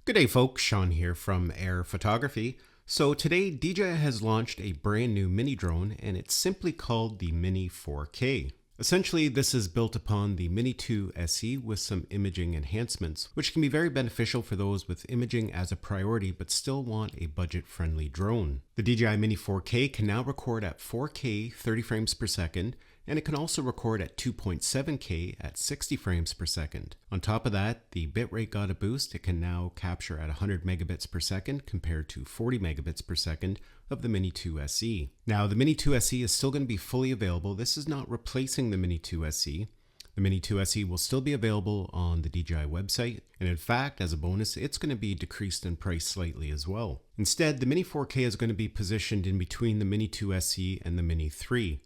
Good day, folks. Sean here from Air Photography. So today, DJI has launched a brand new mini drone, and it's simply called the Mini 4K. Essentially, this is built upon the Mini 2 SE with some imaging enhancements, which can be very beneficial for those with imaging as a priority but still want a budget-friendly drone. The DJI Mini 4K can now record at 4K 30 frames per second, and it can also record at 2.7K at 60 frames per second. On top of that, the bitrate got a boost. It can now capture at 100 megabits per second compared to 40 megabits per second of the Mini 2 SE. Now, the Mini 2 SE is still going to be fully available. This is not replacing the Mini 2 SE. The Mini 2 SE will still be available on the DJI website, and in fact, as a bonus, it's going to be decreased in price slightly as well. Instead, the Mini 4K is going to be positioned in between the Mini 2 SE and the Mini 3.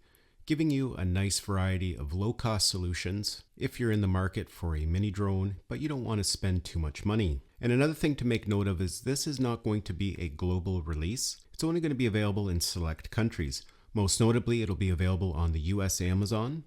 Giving you a nice variety of low-cost solutions if you're in the market for a mini drone, but you don't want to spend too much money. And another thing to make note of is this is not going to be a global release. It's only going to be available in select countries. Most notably, it'll be available on the US Amazon,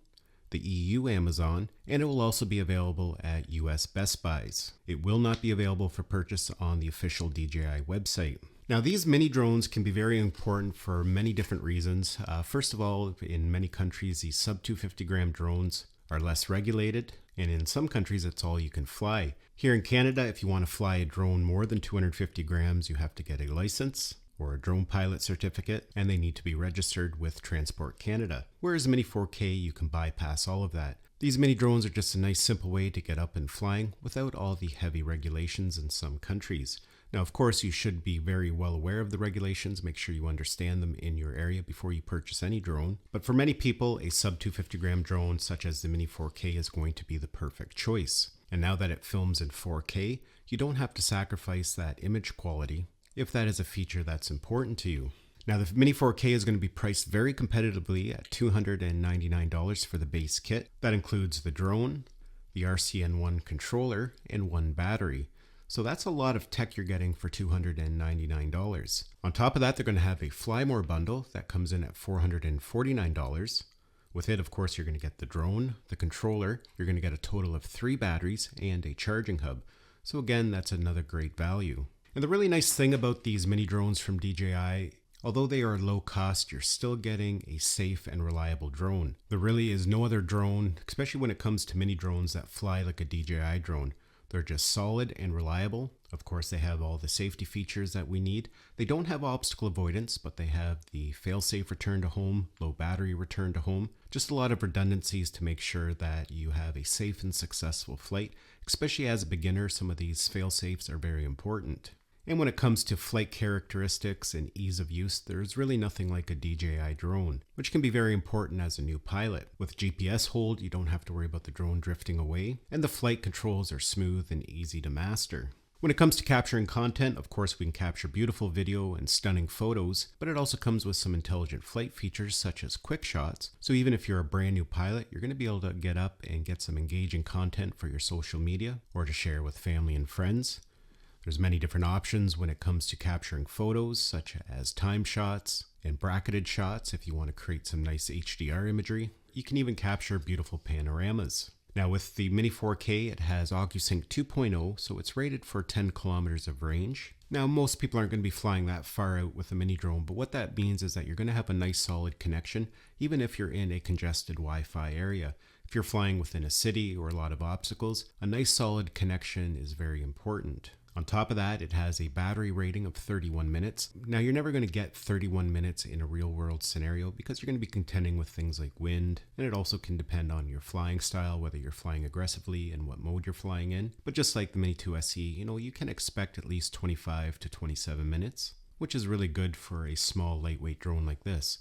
the EU Amazon, and it will also be available at US Best Buys. It will not be available for purchase on the official DJI website. Now, these mini drones can be very important for many different reasons. First of all, in many countries, these sub 250 gram drones are less regulated, and in some countries, it's all you can fly. Here in Canada, if you want to fly a drone more than 250 grams, you have to get a license or a drone pilot certificate, and they need to be registered with Transport Canada. Whereas Mini 4K, you can bypass all of that. These mini drones are just a nice simple way to get up and flying without all the heavy regulations in some countries. Now, of course, you should be very well aware of the regulations. Make sure you understand them in your area before you purchase any drone. But for many people, a sub 250 gram drone such as the Mini 4K is going to be the perfect choice. And now that it films in 4K, you don't have to sacrifice that image quality if that is a feature that's important to you. Now, the Mini 4K is going to be priced very competitively at $299 for the base kit. That includes the drone, the RCN1 controller, and one battery. So that's a lot of tech you're getting for $299. On top of that, they're going to have a Fly More bundle that comes in at $449. With it, of course, you're going to get the drone, the controller, you're going to get a total of 3 batteries and a charging hub. So again, that's another great value. And the really nice thing about these mini drones from DJI, although they are low cost, you're still getting a safe and reliable drone. There really is no other drone, especially when it comes to mini drones, that fly like a DJI drone. They're just solid and reliable. Of course, they have all the safety features that we need. They don't have obstacle avoidance, but they have the fail-safe return to home, low battery return to home. Just a lot of redundancies to make sure that you have a safe and successful flight. Especially as a beginner, some of these fail-safes are very important. And when it comes to flight characteristics and ease of use, there's really nothing like a DJI drone, which can be very important as a new pilot. With GPS hold, you don't have to worry about the drone drifting away, and the flight controls are smooth and easy to master. When it comes to capturing content, of course, we can capture beautiful video and stunning photos, but it also comes with some intelligent flight features such as quick shots. So even if you're a brand new pilot, you're going to be able to get up and get some engaging content for your social media or to share with family and friends. There's many different options when it comes to capturing photos, such as time shots and bracketed shots if you want to create some nice HDR imagery. You can even capture beautiful panoramas. Now with the Mini 4K, it has OcuSync 2.0, so it's rated for 10 kilometers of range. Now most people aren't going to be flying that far out with a mini drone, but what that means is that you're going to have a nice solid connection, even if you're in a congested Wi-Fi area. If you're flying within a city or a lot of obstacles, a nice solid connection is very important. On top of that, it has a battery rating of 31 minutes. Now, you're never going to get 31 minutes in a real-world scenario because you're going to be contending with things like wind, and it also can depend on your flying style, whether you're flying aggressively and what mode you're flying in. But just like the Mini 2 SE, you can expect at least 25 to 27 minutes, which is really good for a small, lightweight drone like this.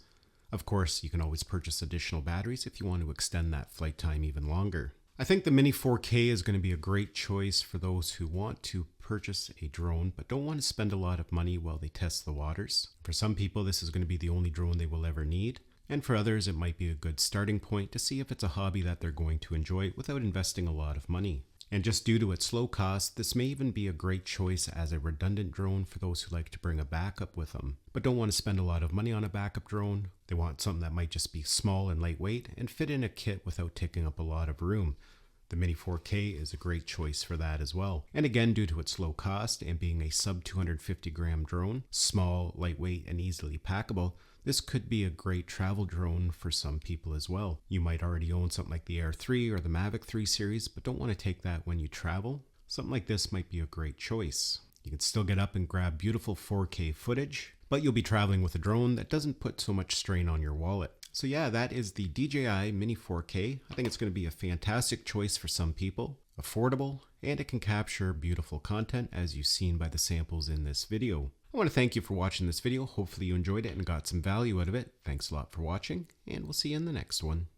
Of course, you can always purchase additional batteries if you want to extend that flight time even longer. I think the Mini 4K is going to be a great choice for those who want to purchase a drone but don't want to spend a lot of money while they test the waters. For some people, this is going to be the only drone they will ever need, and for others, it might be a good starting point to see if it's a hobby that they're going to enjoy without investing a lot of money. And just due to its low cost, this may even be a great choice as a redundant drone for those who like to bring a backup with them, but don't want to spend a lot of money on a backup drone. They want something that might just be small and lightweight and fit in a kit without taking up a lot of room. The Mini 4K is a great choice for that as well. And again, due to its low cost and being a sub 250 gram drone, small, lightweight, and easily packable, this could be a great travel drone for some people as well. You might already own something like the Air 3 or the Mavic 3 series, but don't want to take that when you travel. Something like this might be a great choice. You can still get up and grab beautiful 4K footage, but you'll be traveling with a drone that doesn't put so much strain on your wallet. So yeah, that is the DJI Mini 4K. I think it's going to be a fantastic choice for some people, affordable, and it can capture beautiful content as you've seen by the samples in this video. I want to thank you for watching this video. Hopefully you enjoyed it and got some value out of it. Thanks a lot for watching, and we'll see you in the next one.